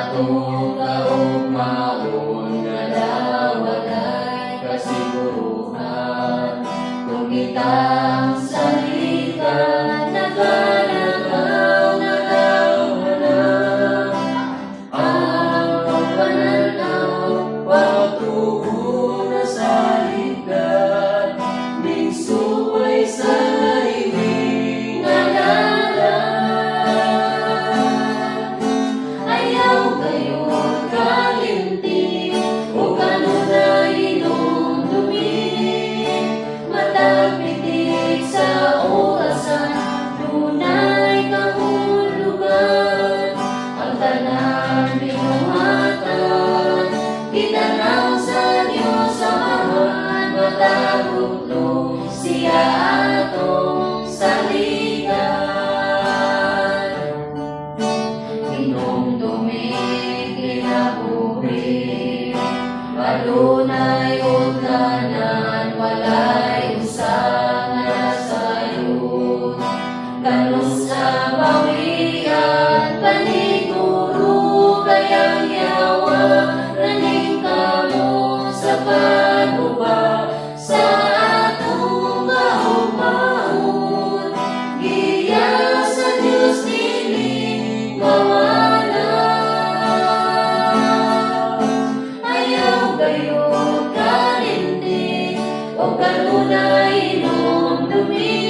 atong kaugmaon nga nawalay kasiguruhan. Kung kitang saligan nagalagaw nagawala, ang pagpananaw pagtuon na sa ligan, ning suway sa laibing nga dalan. Ayaw kayo kalimti o kanunay inumdumi, matagpitik sa orasan dunay kahulugan. Ang tanan binuhatan gitanaw sa Dios Amahan, matagutlo siya atong saligan. Inumdumi kinabuhi, adunay utlanan, walay usa nga sayod. Kanus sa bawian, paniguro kayang yawa, naning kamo sa panuba sa atong kaugmaon. Giya sa Dios dili mawala. Ayaw kayo kalimti o kanunay inumdumi,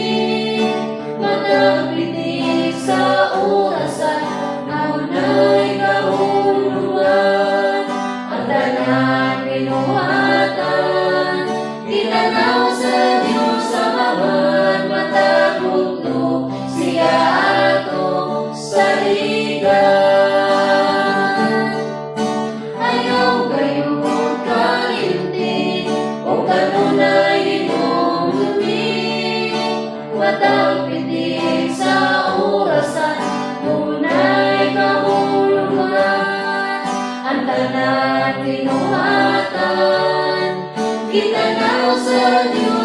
matagpitik sa orasan dunay kahulugan. Ang tanan binuhatan gitanaw sa Dios Amahan, matagutlo siya atong saligan. Ayaw kayo kalimti o kanunay inumdumi, matagpitik sa orasan dunay kahulugan. Ang tanan binuhatan gitanaw sa Dios